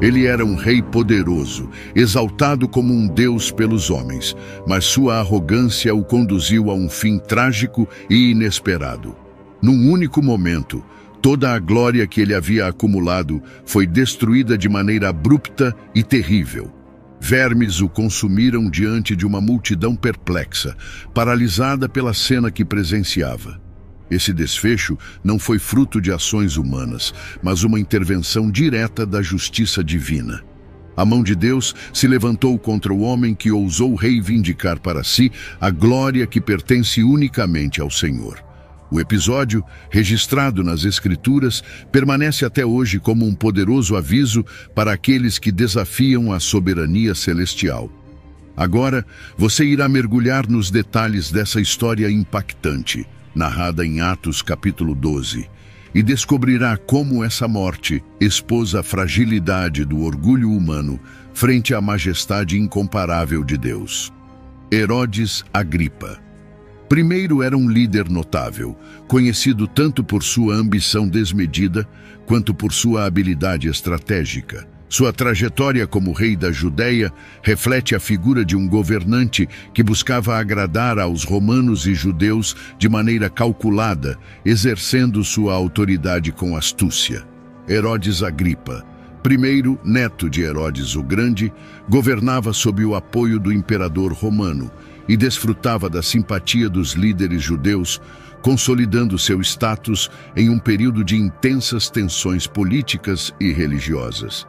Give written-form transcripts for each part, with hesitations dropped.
Ele era um rei poderoso, exaltado como um deus pelos homens, mas sua arrogância o conduziu a um fim trágico e inesperado. Num único momento, toda a glória que ele havia acumulado foi destruída de maneira abrupta e terrível. Vermes o consumiram diante de uma multidão perplexa, paralisada pela cena que presenciava. Esse desfecho não foi fruto de ações humanas, mas uma intervenção direta da justiça divina. A mão de Deus se levantou contra o homem que ousou reivindicar para si a glória que pertence unicamente ao Senhor. O episódio, registrado nas Escrituras, permanece até hoje como um poderoso aviso para aqueles que desafiam a soberania celestial. Agora, você irá mergulhar nos detalhes dessa história impactante, narrada em Atos capítulo 12, e descobrirá como essa morte expôs a fragilidade do orgulho humano frente à majestade incomparável de Deus. Herodes Agripa. Primeiro era um líder notável, conhecido tanto por sua ambição desmedida quanto por sua habilidade estratégica. Sua trajetória como rei da Judéia reflete a figura de um governante que buscava agradar aos romanos e judeus de maneira calculada, exercendo sua autoridade com astúcia. Herodes Agripa, primeiro neto de Herodes o Grande, governava sob o apoio do imperador romano e desfrutava da simpatia dos líderes judeus, consolidando seu status em um período de intensas tensões políticas e religiosas.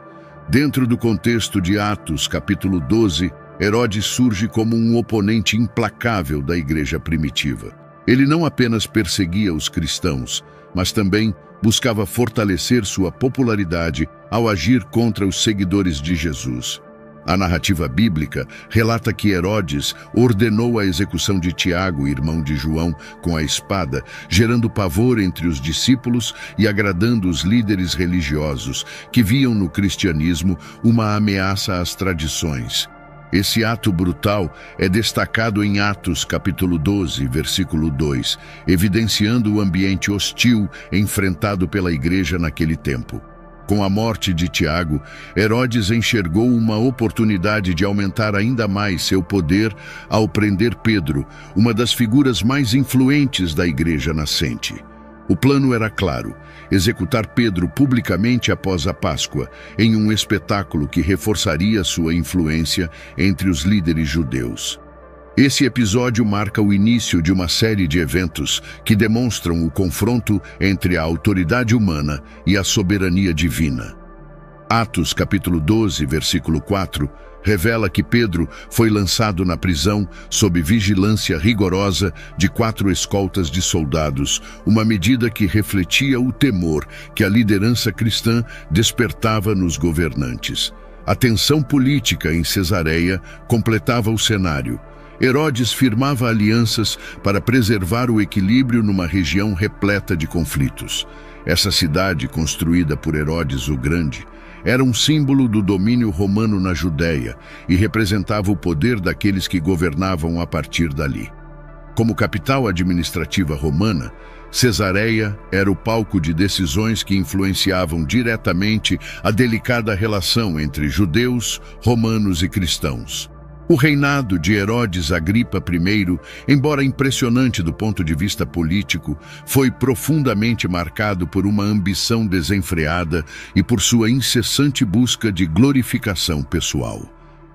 Dentro do contexto de Atos, capítulo 12, Herodes surge como um oponente implacável da igreja primitiva. Ele não apenas perseguia os cristãos, mas também buscava fortalecer sua popularidade ao agir contra os seguidores de Jesus. A narrativa bíblica relata que Herodes ordenou a execução de Tiago, irmão de João, com a espada, gerando pavor entre os discípulos e agradando os líderes religiosos, que viam no cristianismo uma ameaça às tradições. Esse ato brutal é destacado em Atos capítulo 12, versículo 2, evidenciando o ambiente hostil enfrentado pela igreja naquele tempo. Com a morte de Tiago, Herodes enxergou uma oportunidade de aumentar ainda mais seu poder ao prender Pedro, uma das figuras mais influentes da igreja nascente. O plano era claro: executar Pedro publicamente após a Páscoa, em um espetáculo que reforçaria sua influência entre os líderes judeus. Esse episódio marca o início de uma série de eventos que demonstram o confronto entre a autoridade humana e a soberania divina. Atos capítulo 12, versículo 4, revela que Pedro foi lançado na prisão sob vigilância rigorosa de 4 escoltas de soldados, uma medida que refletia o temor que a liderança cristã despertava nos governantes. A tensão política em Cesareia completava o cenário. Herodes firmava alianças para preservar o equilíbrio numa região repleta de conflitos. Essa cidade, construída por Herodes o Grande, era um símbolo do domínio romano na Judéia e representava o poder daqueles que governavam a partir dali. Como capital administrativa romana, Cesareia era o palco de decisões que influenciavam diretamente a delicada relação entre judeus, romanos e cristãos. O reinado de Herodes Agripa I, embora impressionante do ponto de vista político, foi profundamente marcado por uma ambição desenfreada e por sua incessante busca de glorificação pessoal.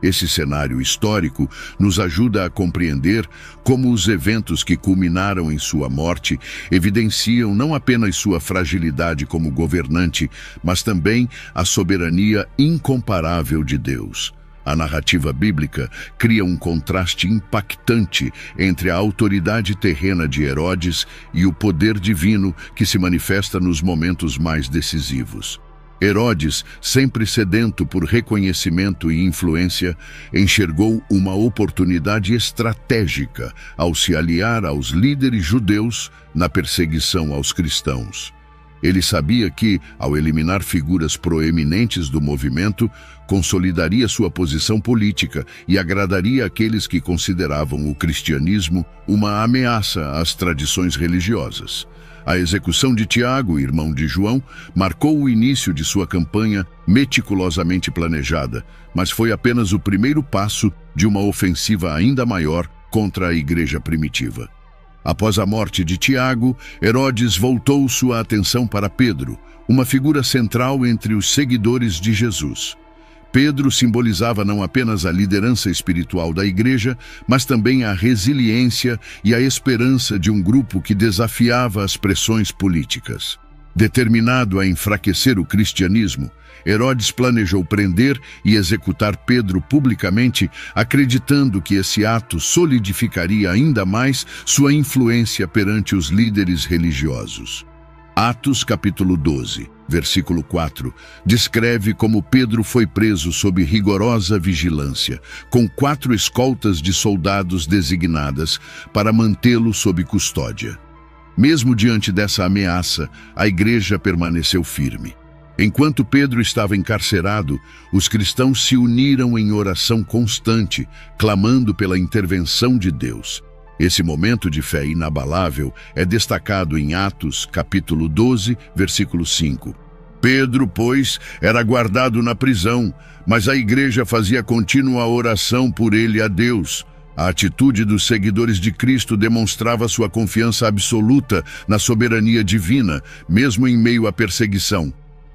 Esse cenário histórico nos ajuda a compreender como os eventos que culminaram em sua morte evidenciam não apenas sua fragilidade como governante, mas também a soberania incomparável de Deus. A narrativa bíblica cria um contraste impactante entre a autoridade terrena de Herodes e o poder divino que se manifesta nos momentos mais decisivos. Herodes, sempre sedento por reconhecimento e influência, enxergou uma oportunidade estratégica ao se aliar aos líderes judeus na perseguição aos cristãos. Ele sabia que, ao eliminar figuras proeminentes do movimento, consolidaria sua posição política e agradaria aqueles que consideravam o cristianismo uma ameaça às tradições religiosas. A execução de Tiago, irmão de João, marcou o início de sua campanha meticulosamente planejada, mas foi apenas o primeiro passo de uma ofensiva ainda maior contra a igreja primitiva. Após a morte de Tiago, Herodes voltou sua atenção para Pedro, uma figura central entre os seguidores de Jesus. Pedro simbolizava não apenas a liderança espiritual da igreja, mas também a resiliência e a esperança de um grupo que desafiava as pressões políticas. Determinado a enfraquecer o cristianismo, Herodes planejou prender e executar Pedro publicamente, acreditando que esse ato solidificaria ainda mais sua influência perante os líderes religiosos. Atos capítulo 12, versículo 4, descreve como Pedro foi preso sob rigorosa vigilância, com 4 escoltas de soldados designadas para mantê-lo sob custódia. Mesmo diante dessa ameaça, a igreja permaneceu firme. Enquanto Pedro estava encarcerado, os cristãos se uniram em oração constante, clamando pela intervenção de Deus. Esse momento de fé inabalável é destacado em Atos, capítulo 12, versículo 5. Pedro, pois, era guardado na prisão, mas a igreja fazia contínua oração por ele a Deus. A atitude dos seguidores de Cristo demonstrava sua confiança absoluta na soberania divina, mesmo em meio à perseguição.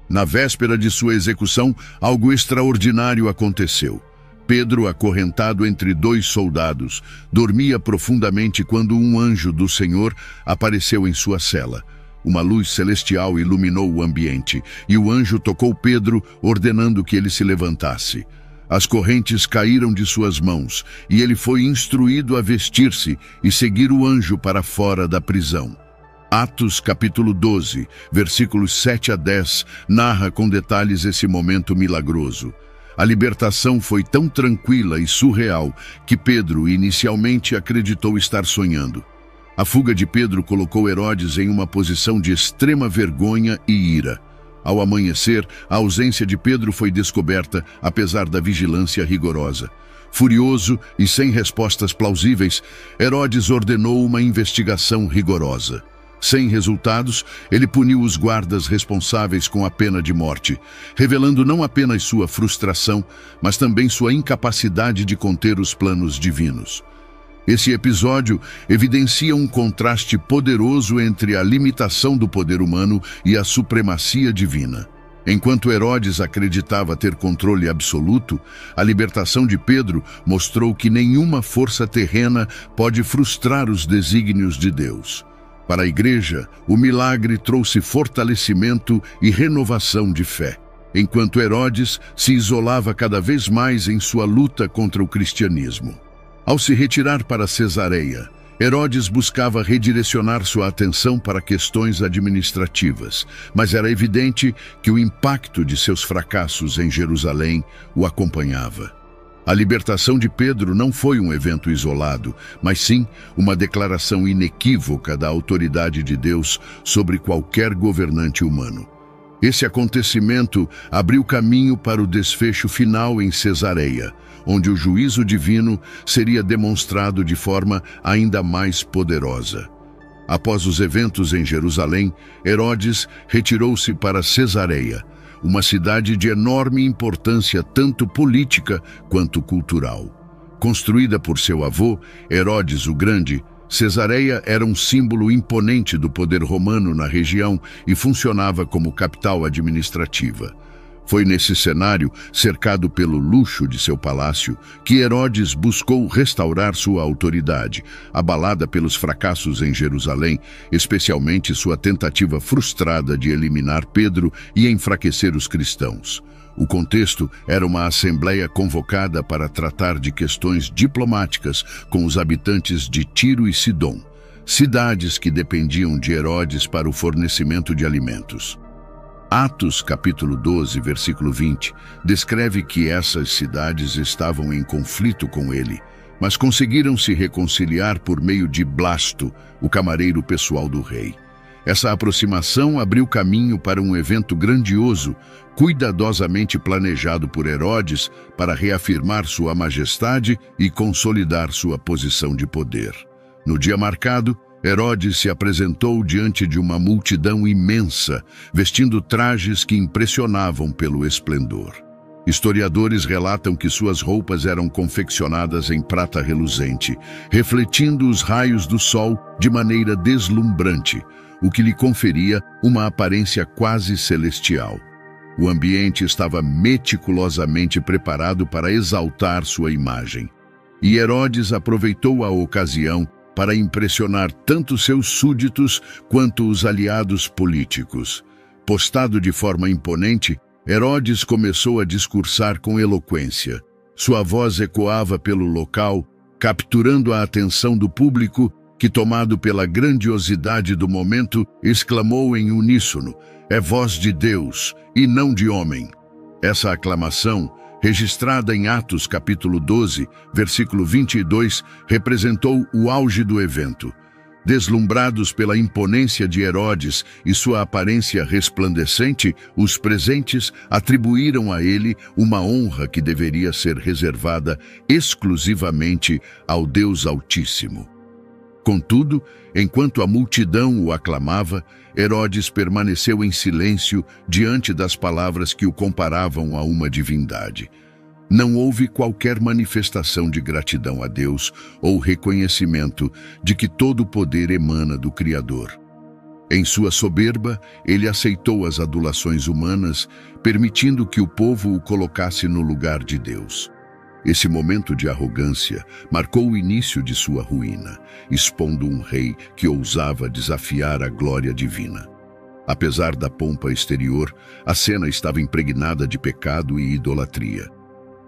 Na véspera de sua execução, algo extraordinário aconteceu. Pedro, acorrentado entre 2 soldados, dormia profundamente quando um anjo do Senhor apareceu em sua cela. Uma luz celestial iluminou o ambiente, e o anjo tocou Pedro, ordenando que ele se levantasse. As correntes caíram de suas mãos, e ele foi instruído a vestir-se e seguir o anjo para fora da prisão. Atos capítulo 12, versículos 7 a 10, narra com detalhes esse momento milagroso. A libertação foi tão tranquila e surreal que Pedro inicialmente acreditou estar sonhando. A fuga de Pedro colocou Herodes em uma posição de extrema vergonha e ira. Ao amanhecer, a ausência de Pedro foi descoberta, apesar da vigilância rigorosa. Furioso e sem respostas plausíveis, Herodes ordenou uma investigação rigorosa. Sem resultados, ele puniu os guardas responsáveis com a pena de morte, revelando não apenas sua frustração, mas também sua incapacidade de conter os planos divinos. Esse episódio evidencia um contraste poderoso entre a limitação do poder humano e a supremacia divina. Enquanto Herodes acreditava ter controle absoluto, a libertação de Pedro mostrou que nenhuma força terrena pode frustrar os desígnios de Deus. Para a igreja, o milagre trouxe fortalecimento e renovação de fé, enquanto Herodes se isolava cada vez mais em sua luta contra o cristianismo. Ao se retirar para Cesareia, Herodes buscava redirecionar sua atenção para questões administrativas, mas era evidente que o impacto de seus fracassos em Jerusalém o acompanhava. A libertação de Pedro não foi um evento isolado, mas sim uma declaração inequívoca da autoridade de Deus sobre qualquer governante humano. Esse acontecimento abriu caminho para o desfecho final em Cesareia, onde o juízo divino seria demonstrado de forma ainda mais poderosa. Após os eventos em Jerusalém, Herodes retirou-se para Cesareia, uma cidade de enorme importância tanto política quanto cultural. Construída por seu avô, Herodes o Grande, Cesareia era um símbolo imponente do poder romano na região e funcionava como capital administrativa. Foi nesse cenário, cercado pelo luxo de seu palácio, que Herodes buscou restaurar sua autoridade, abalada pelos fracassos em Jerusalém, especialmente sua tentativa frustrada de eliminar Pedro e enfraquecer os cristãos. O contexto era uma assembleia convocada para tratar de questões diplomáticas com os habitantes de Tiro e Sidom, cidades que dependiam de Herodes para o fornecimento de alimentos. Atos, capítulo 12, versículo 20, descreve que essas cidades estavam em conflito com ele, mas conseguiram se reconciliar por meio de Blasto, o camareiro pessoal do rei. Essa aproximação abriu caminho para um evento grandioso, cuidadosamente planejado por Herodes para reafirmar sua majestade e consolidar sua posição de poder. No dia marcado, Herodes se apresentou diante de uma multidão imensa, vestindo trajes que impressionavam pelo esplendor. Historiadores relatam que suas roupas eram confeccionadas em prata reluzente, refletindo os raios do sol de maneira deslumbrante, o que lhe conferia uma aparência quase celestial. O ambiente estava meticulosamente preparado para exaltar sua imagem. E Herodes aproveitou a ocasião para impressionar tanto seus súditos quanto os aliados políticos. Postado de forma imponente, Herodes começou a discursar com eloquência. Sua voz ecoava pelo local, capturando a atenção do público, que, tomado pela grandiosidade do momento, exclamou em uníssono: "É voz de Deus, e não de homem." Essa aclamação, registrada em Atos capítulo 12, versículo 22, representou o auge do evento. Deslumbrados pela imponência de Herodes e sua aparência resplandecente, os presentes atribuíram a ele uma honra que deveria ser reservada exclusivamente ao Deus Altíssimo. Contudo, enquanto a multidão o aclamava, Herodes permaneceu em silêncio diante das palavras que o comparavam a uma divindade. Não houve qualquer manifestação de gratidão a Deus ou reconhecimento de que todo o poder emana do Criador. Em sua soberba, ele aceitou as adulações humanas, permitindo que o povo o colocasse no lugar de Deus. Esse momento de arrogância marcou o início de sua ruína, expondo um rei que ousava desafiar a glória divina. Apesar da pompa exterior, a cena estava impregnada de pecado e idolatria.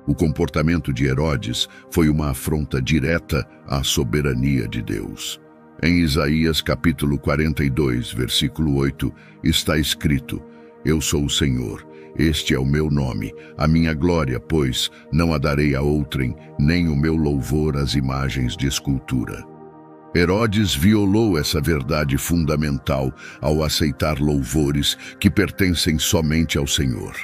O comportamento de Herodes foi uma afronta direta à soberania de Deus. Em Isaías capítulo 42, versículo 8, está escrito: "Eu sou o Senhor, este é o meu nome, a minha glória, pois, não a darei a outrem, nem o meu louvor às imagens de escultura." Herodes violou essa verdade fundamental ao aceitar louvores que pertencem somente ao Senhor.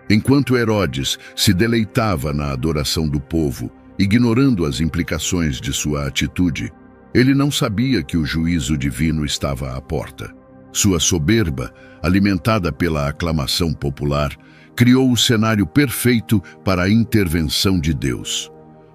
Enquanto Herodes se deleitava na adoração do povo, ignorando as implicações de sua atitude, ele não sabia que o juízo divino estava à porta. Sua soberba, alimentada pela aclamação popular, criou o cenário perfeito para a intervenção de Deus.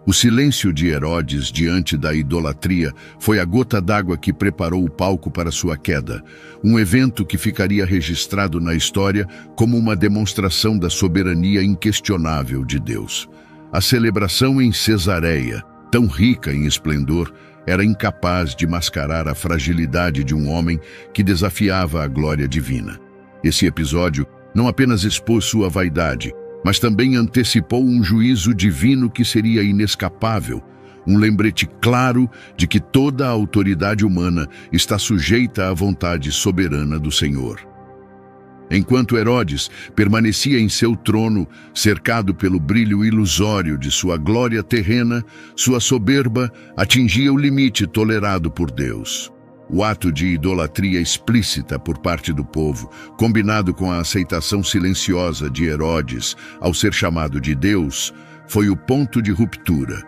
O silêncio de Herodes diante da idolatria foi a gota d'água que preparou o palco para sua queda, um evento que ficaria registrado na história como uma demonstração da soberania inquestionável de Deus. A celebração em Cesareia, tão rica em esplendor, era incapaz de mascarar a fragilidade de um homem que desafiava a glória divina. Esse episódio não apenas expôs sua vaidade, mas também antecipou um juízo divino que seria inescapável, um lembrete claro de que toda a autoridade humana está sujeita à vontade soberana do Senhor. Enquanto Herodes permanecia em seu trono, cercado pelo brilho ilusório de sua glória terrena, sua soberba atingia o limite tolerado por Deus. O ato de idolatria explícita por parte do povo, combinado com a aceitação silenciosa de Herodes ao ser chamado de Deus, foi o ponto de ruptura.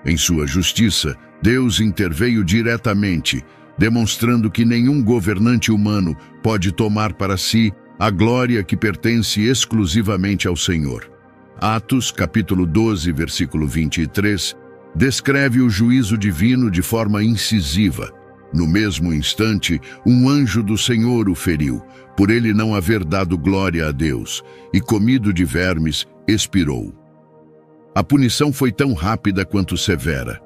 Em sua justiça, Deus interveio diretamente, demonstrando que nenhum governante humano pode tomar para si a glória que pertence exclusivamente ao Senhor. Atos, capítulo 12, versículo 23, descreve o juízo divino de forma incisiva. No mesmo instante, um anjo do Senhor o feriu, por ele não haver dado glória a Deus, e comido de vermes, expirou. A punição foi tão rápida quanto severa.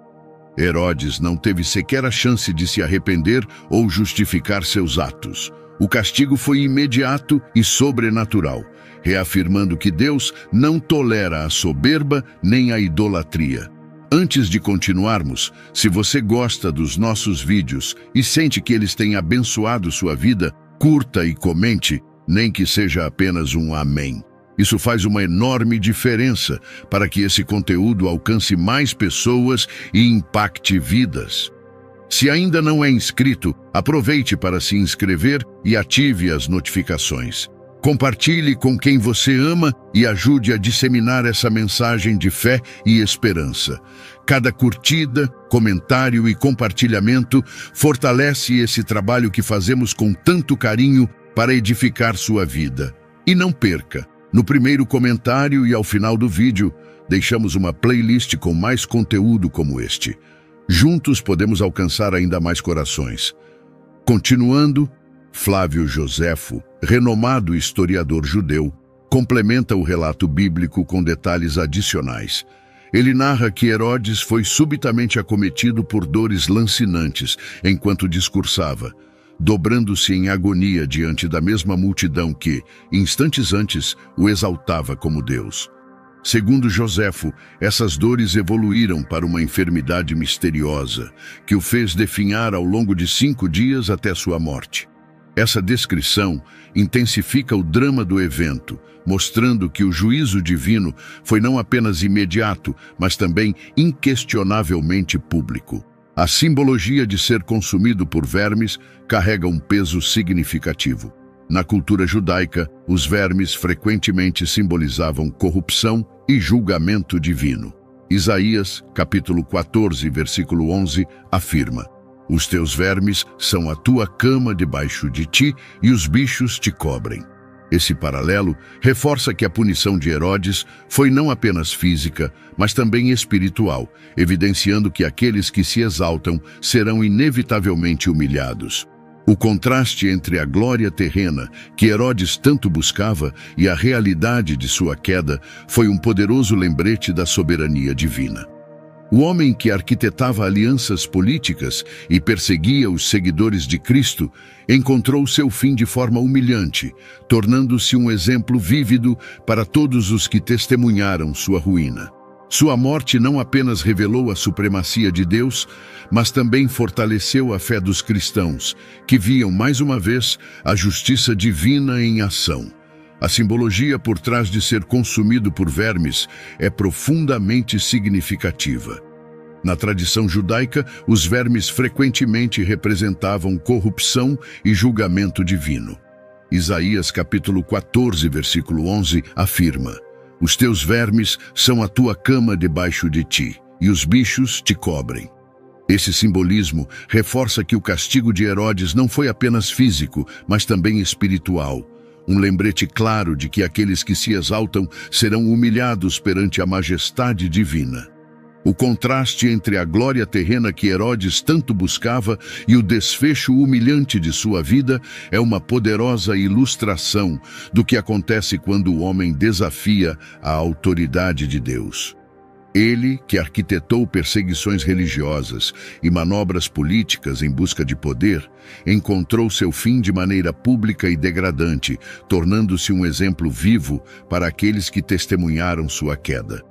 Herodes não teve sequer a chance de se arrepender ou justificar seus atos. O castigo foi imediato e sobrenatural, reafirmando que Deus não tolera a soberba nem a idolatria. Antes de continuarmos, se você gosta dos nossos vídeos e sente que eles têm abençoado sua vida, curta e comente, nem que seja apenas um amém. Isso faz uma enorme diferença para que esse conteúdo alcance mais pessoas e impacte vidas. Se ainda não é inscrito, aproveite para se inscrever e ative as notificações. Compartilhe com quem você ama e ajude a disseminar essa mensagem de fé e esperança. Cada curtida, comentário e compartilhamento fortalece esse trabalho que fazemos com tanto carinho para edificar sua vida. E não perca, no primeiro comentário e ao final do vídeo, deixamos uma playlist com mais conteúdo como este. Juntos podemos alcançar ainda mais corações. Continuando, Flávio Joséfo, renomado historiador judeu, complementa o relato bíblico com detalhes adicionais. Ele narra que Herodes foi subitamente acometido por dores lancinantes enquanto discursava, dobrando-se em agonia diante da mesma multidão que, instantes antes, o exaltava como Deus. Segundo Joséfo, essas dores evoluíram para uma enfermidade misteriosa, que o fez definhar ao longo de 5 dias até sua morte. Essa descrição intensifica o drama do evento, mostrando que o juízo divino foi não apenas imediato, mas também inquestionavelmente público. A simbologia de ser consumido por vermes carrega um peso significativo. Na cultura judaica, os vermes frequentemente simbolizavam corrupção e julgamento divino. Isaías, capítulo 14, versículo 11, afirma: "Os teus vermes são a tua cama debaixo de ti e os bichos te cobrem." Esse paralelo reforça que a punição de Herodes foi não apenas física, mas também espiritual, evidenciando que aqueles que se exaltam serão inevitavelmente humilhados. O contraste entre a glória terrena, que Herodes tanto buscava, e a realidade de sua queda foi um poderoso lembrete da soberania divina. O homem que arquitetava alianças políticas e perseguia os seguidores de Cristo encontrou seu fim de forma humilhante, tornando-se um exemplo vívido para todos os que testemunharam sua ruína. Sua morte não apenas revelou a supremacia de Deus, mas também fortaleceu a fé dos cristãos, que viam mais uma vez a justiça divina em ação. A simbologia por trás de ser consumido por vermes é profundamente significativa. Na tradição judaica, os vermes frequentemente representavam corrupção e julgamento divino. Isaías capítulo 14, versículo 11, afirma: "Os teus vermes são a tua cama debaixo de ti, e os bichos te cobrem." Esse simbolismo reforça que o castigo de Herodes não foi apenas físico, mas também espiritual. Um lembrete claro de que aqueles que se exaltam serão humilhados perante a majestade divina. O contraste entre a glória terrena que Herodes tanto buscava e o desfecho humilhante de sua vida é uma poderosa ilustração do que acontece quando o homem desafia a autoridade de Deus. Ele, que arquitetou perseguições religiosas e manobras políticas em busca de poder, encontrou seu fim de maneira pública e degradante, tornando-se um exemplo vivo para aqueles que testemunharam sua queda.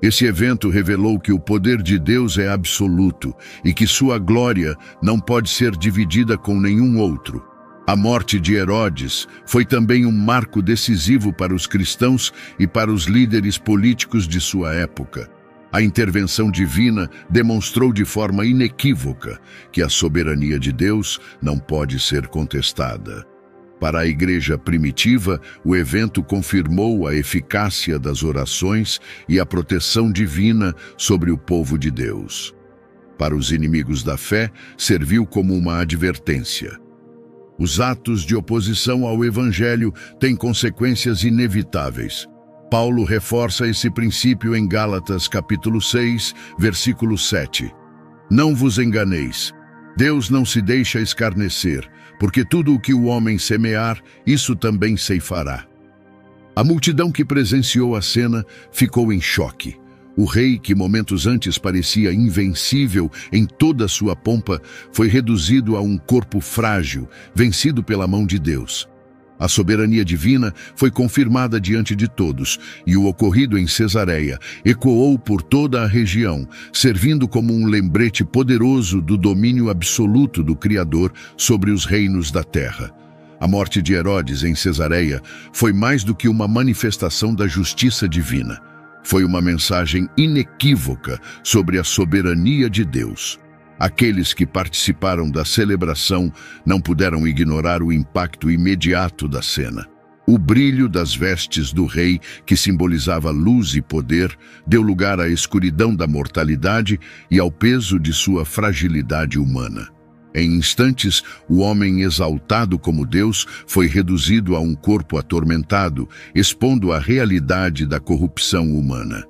Esse evento revelou que o poder de Deus é absoluto e que sua glória não pode ser dividida com nenhum outro. A morte de Herodes foi também um marco decisivo para os cristãos e para os líderes políticos de sua época. A intervenção divina demonstrou de forma inequívoca que a soberania de Deus não pode ser contestada. Para a igreja primitiva, o evento confirmou a eficácia das orações e a proteção divina sobre o povo de Deus. Para os inimigos da fé, serviu como uma advertência. Os atos de oposição ao Evangelho têm consequências inevitáveis. Paulo reforça esse princípio em Gálatas capítulo 6, versículo 7. "Não vos enganeis. Deus não se deixa escarnecer, porque tudo o que o homem semear, isso também ceifará." A multidão que presenciou a cena ficou em choque. O rei, que momentos antes parecia invencível em toda a sua pompa, foi reduzido a um corpo frágil, vencido pela mão de Deus. A soberania divina foi confirmada diante de todos, e o ocorrido em Cesareia ecoou por toda a região, servindo como um lembrete poderoso do domínio absoluto do Criador sobre os reinos da terra. A morte de Herodes em Cesareia foi mais do que uma manifestação da justiça divina. Foi uma mensagem inequívoca sobre a soberania de Deus. Aqueles que participaram da celebração não puderam ignorar o impacto imediato da cena. O brilho das vestes do rei, que simbolizava luz e poder, deu lugar à escuridão da mortalidade e ao peso de sua fragilidade humana. Em instantes, o homem exaltado como Deus foi reduzido a um corpo atormentado, expondo a realidade da corrupção humana.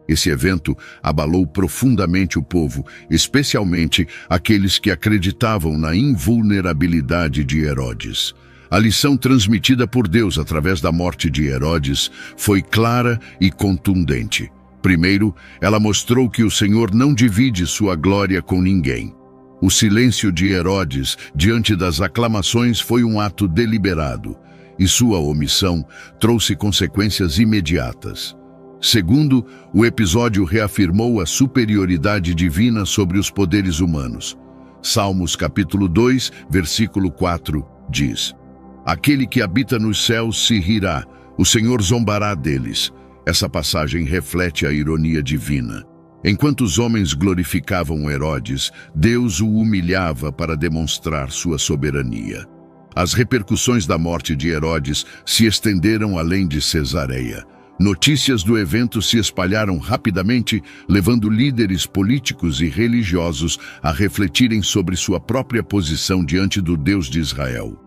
Esse evento abalou profundamente o povo, especialmente aqueles que acreditavam na invulnerabilidade de Herodes. A lição transmitida por Deus através da morte de Herodes foi clara e contundente. Primeiro, ela mostrou que o Senhor não divide sua glória com ninguém. O silêncio de Herodes diante das aclamações foi um ato deliberado, e sua omissão trouxe consequências imediatas. Segundo, o episódio reafirmou a superioridade divina sobre os poderes humanos. Salmos capítulo 2, versículo 4, diz: Aquele que habita nos céus se rirá, o Senhor zombará deles. Essa passagem reflete a ironia divina. Enquanto os homens glorificavam Herodes, Deus o humilhava para demonstrar sua soberania. As repercussões da morte de Herodes se estenderam além de Cesareia. Notícias do evento se espalharam rapidamente, levando líderes políticos e religiosos a refletirem sobre sua própria posição diante do Deus de Israel.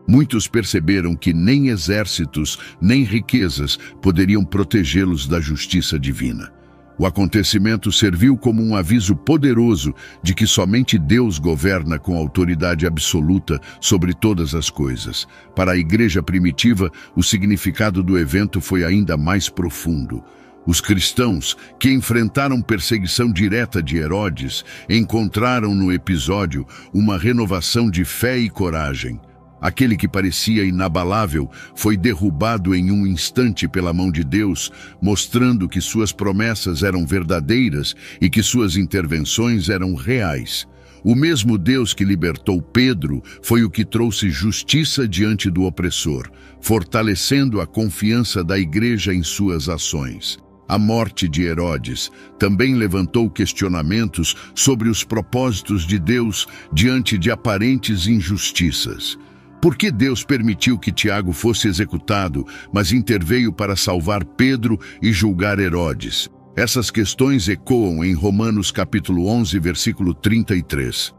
Muitos perceberam que nem exércitos, nem riquezas poderiam protegê-los da justiça divina. O acontecimento serviu como um aviso poderoso de que somente Deus governa com autoridade absoluta sobre todas as coisas. Para a igreja primitiva, o significado do evento foi ainda mais profundo. Os cristãos, que enfrentaram perseguição direta de Herodes, encontraram no episódio uma renovação de fé e coragem. Aquele que parecia inabalável foi derrubado em um instante pela mão de Deus, mostrando que suas promessas eram verdadeiras e que suas intervenções eram reais. O mesmo Deus que libertou Pedro foi o que trouxe justiça diante do opressor, fortalecendo a confiança da igreja em suas ações. A morte de Herodes também levantou questionamentos sobre os propósitos de Deus diante de aparentes injustiças. Por que Deus permitiu que Tiago fosse executado, mas interveio para salvar Pedro e julgar Herodes? Essas questões ecoam em Romanos capítulo 11, versículo 33.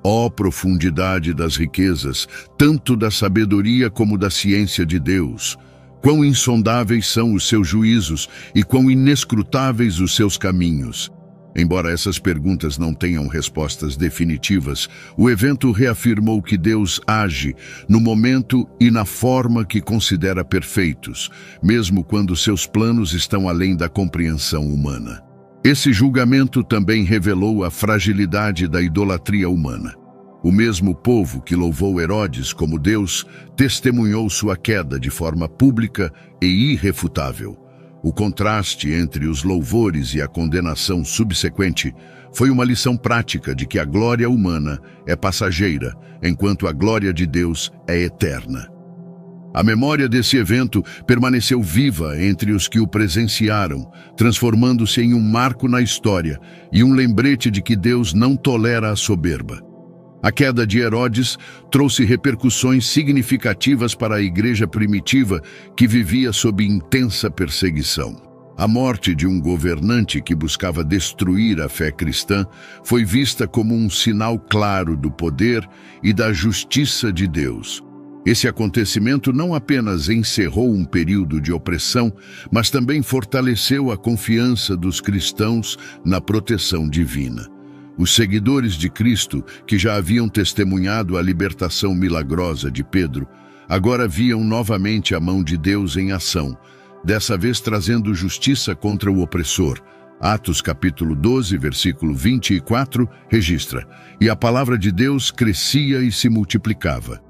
Ó profundidade das riquezas, tanto da sabedoria como da ciência de Deus! Quão insondáveis são os seus juízos e quão inescrutáveis os seus caminhos! Embora essas perguntas não tenham respostas definitivas, o evento reafirmou que Deus age no momento e na forma que considera perfeitos, mesmo quando seus planos estão além da compreensão humana. Esse julgamento também revelou a fragilidade da idolatria humana. O mesmo povo que louvou Herodes como Deus testemunhou sua queda de forma pública e irrefutável. O contraste entre os louvores e a condenação subsequente foi uma lição prática de que a glória humana é passageira, enquanto a glória de Deus é eterna. A memória desse evento permaneceu viva entre os que o presenciaram, transformando-se em um marco na história e um lembrete de que Deus não tolera a soberba. A queda de Herodes trouxe repercussões significativas para a igreja primitiva que vivia sob intensa perseguição. A morte de um governante que buscava destruir a fé cristã foi vista como um sinal claro do poder e da justiça de Deus. Esse acontecimento não apenas encerrou um período de opressão, mas também fortaleceu a confiança dos cristãos na proteção divina. Os seguidores de Cristo, que já haviam testemunhado a libertação milagrosa de Pedro, agora viam novamente a mão de Deus em ação, dessa vez trazendo justiça contra o opressor. Atos capítulo 12, versículo 24, registra: "E a palavra de Deus crescia e se multiplicava."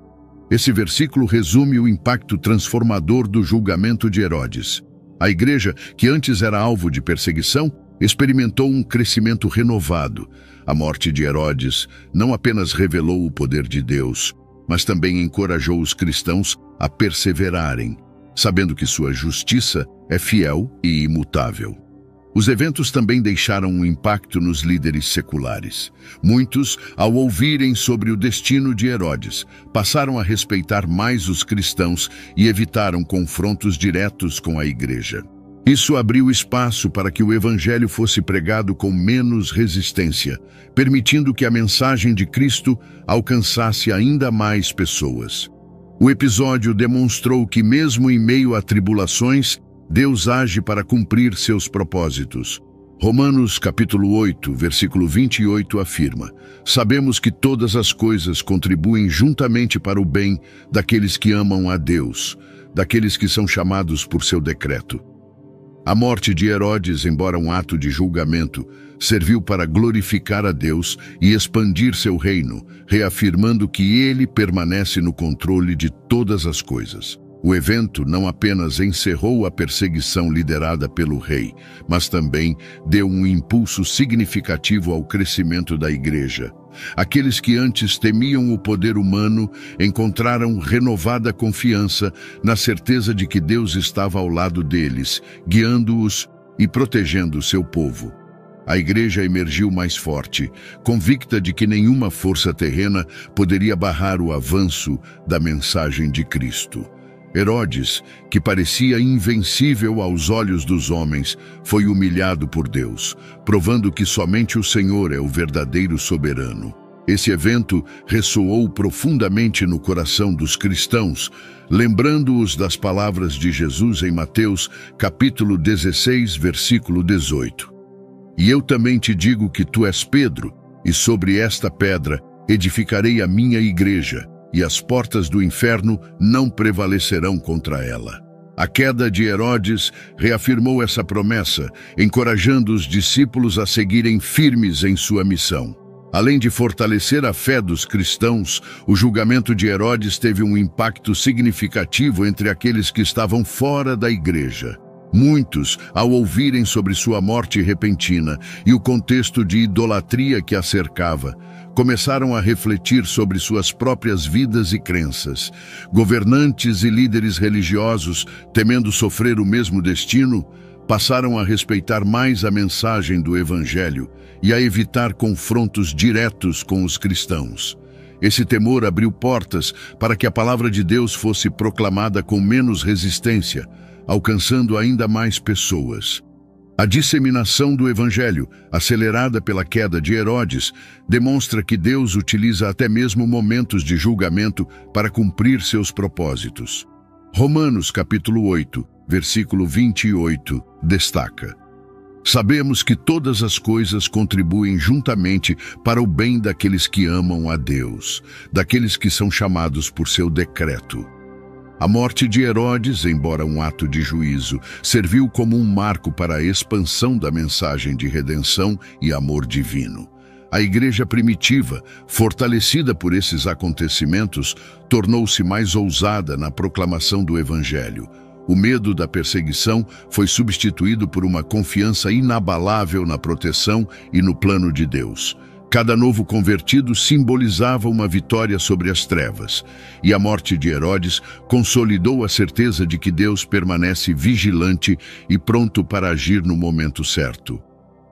Esse versículo resume o impacto transformador do julgamento de Herodes. A igreja, que antes era alvo de perseguição, experimentou um crescimento renovado. A morte de Herodes não apenas revelou o poder de Deus, mas também encorajou os cristãos a perseverarem, sabendo que sua justiça é fiel e imutável. Os eventos também deixaram um impacto nos líderes seculares. Muitos, ao ouvirem sobre o destino de Herodes, passaram a respeitar mais os cristãos e evitaram confrontos diretos com a igreja. Isso abriu espaço para que o evangelho fosse pregado com menos resistência, permitindo que a mensagem de Cristo alcançasse ainda mais pessoas. O episódio demonstrou que, mesmo em meio a tribulações, Deus age para cumprir seus propósitos. Romanos capítulo 8, versículo 28 afirma: Sabemos que todas as coisas contribuem juntamente para o bem daqueles que amam a Deus, daqueles que são chamados por seu decreto. A morte de Herodes, embora um ato de julgamento, serviu para glorificar a Deus e expandir seu reino, reafirmando que ele permanece no controle de todas as coisas. O evento não apenas encerrou a perseguição liderada pelo rei, mas também deu um impulso significativo ao crescimento da igreja. Aqueles que antes temiam o poder humano encontraram renovada confiança na certeza de que Deus estava ao lado deles, guiando-os e protegendo seu povo. A igreja emergiu mais forte, convicta de que nenhuma força terrena poderia barrar o avanço da mensagem de Cristo. Herodes, que parecia invencível aos olhos dos homens, foi humilhado por Deus, provando que somente o Senhor é o verdadeiro soberano. Esse evento ressoou profundamente no coração dos cristãos, lembrando-os das palavras de Jesus em Mateus, capítulo 16, versículo 18. E eu também te digo que tu és Pedro, e sobre esta pedra edificarei a minha igreja, e as portas do inferno não prevalecerão contra ela. A queda de Herodes reafirmou essa promessa, encorajando os discípulos a seguirem firmes em sua missão. Além de fortalecer a fé dos cristãos, o julgamento de Herodes teve um impacto significativo entre aqueles que estavam fora da igreja. Muitos, ao ouvirem sobre sua morte repentina e o contexto de idolatria que a cercava, começaram a refletir sobre suas próprias vidas e crenças. Governantes e líderes religiosos, temendo sofrer o mesmo destino, passaram a respeitar mais a mensagem do Evangelho e a evitar confrontos diretos com os cristãos. Esse temor abriu portas para que a palavra de Deus fosse proclamada com menos resistência, alcançando ainda mais pessoas. A disseminação do Evangelho, acelerada pela queda de Herodes, demonstra que Deus utiliza até mesmo momentos de julgamento para cumprir seus propósitos. Romanos capítulo 8, versículo 28, destaca: Sabemos que todas as coisas contribuem juntamente para o bem daqueles que amam a Deus, daqueles que são chamados por seu decreto. A morte de Herodes, embora um ato de juízo, serviu como um marco para a expansão da mensagem de redenção e amor divino. A igreja primitiva, fortalecida por esses acontecimentos, tornou-se mais ousada na proclamação do Evangelho. O medo da perseguição foi substituído por uma confiança inabalável na proteção e no plano de Deus. Cada novo convertido simbolizava uma vitória sobre as trevas, e a morte de Herodes consolidou a certeza de que Deus permanece vigilante e pronto para agir no momento certo.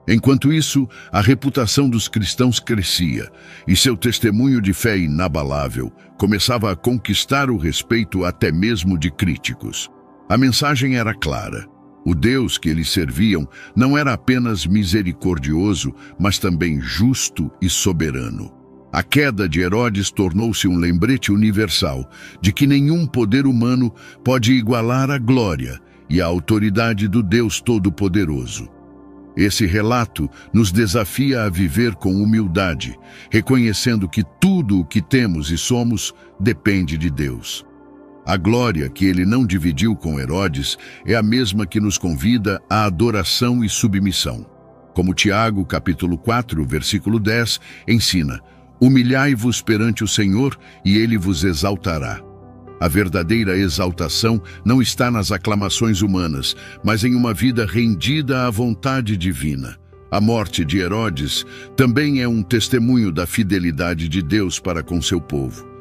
Enquanto isso, a reputação dos cristãos crescia, e seu testemunho de fé inabalável começava a conquistar o respeito até mesmo de críticos. A mensagem era clara. O Deus que eles serviam não era apenas misericordioso, mas também justo e soberano. A queda de Herodes tornou-se um lembrete universal de que nenhum poder humano pode igualar a glória e a autoridade do Deus Todo-Poderoso. Esse relato nos desafia a viver com humildade, reconhecendo que tudo o que temos e somos depende de Deus. A glória que ele não dividiu com Herodes é a mesma que nos convida à adoração e submissão. Como Tiago, capítulo 4, versículo 10, ensina: Humilhai-vos perante o Senhor e ele vos exaltará. A verdadeira exaltação não está nas aclamações humanas, mas em uma vida rendida à vontade divina. A morte de Herodes também é um testemunho da fidelidade de Deus para com seu povo.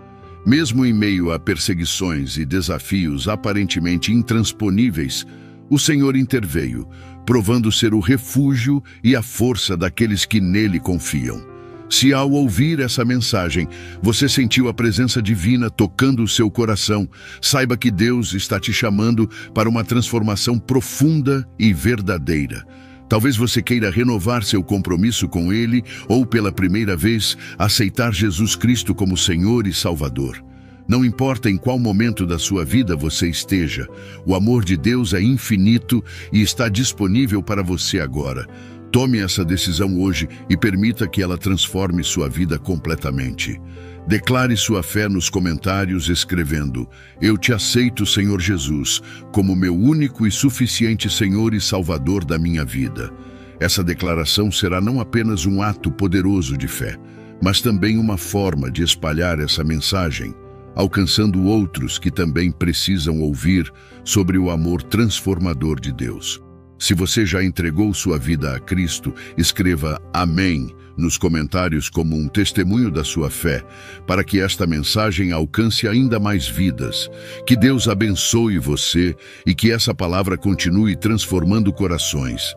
Mesmo em meio a perseguições e desafios aparentemente intransponíveis, O Senhor interveio, provando ser o refúgio e a força daqueles que nele confiam. Se ao ouvir essa mensagem, você sentiu a presença divina tocando o seu coração, saiba que Deus está te chamando para uma transformação profunda e verdadeira. Talvez você queira renovar seu compromisso com Ele ou, pela primeira vez, aceitar Jesus Cristo como Senhor e Salvador. Não importa em qual momento da sua vida você esteja, o amor de Deus é infinito e está disponível para você agora. Tome essa decisão hoje e permita que ela transforme sua vida completamente. Declare sua fé nos comentários escrevendo: Eu te aceito, Senhor Jesus, como meu único e suficiente Senhor e Salvador da minha vida. Essa declaração será não apenas um ato poderoso de fé, mas também uma forma de espalhar essa mensagem, alcançando outros que também precisam ouvir sobre o amor transformador de Deus. Se você já entregou sua vida a Cristo, escreva Amém nos comentários como um testemunho da sua fé, para que esta mensagem alcance ainda mais vidas. Que Deus abençoe você e que essa palavra continue transformando corações.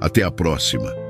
Até a próxima.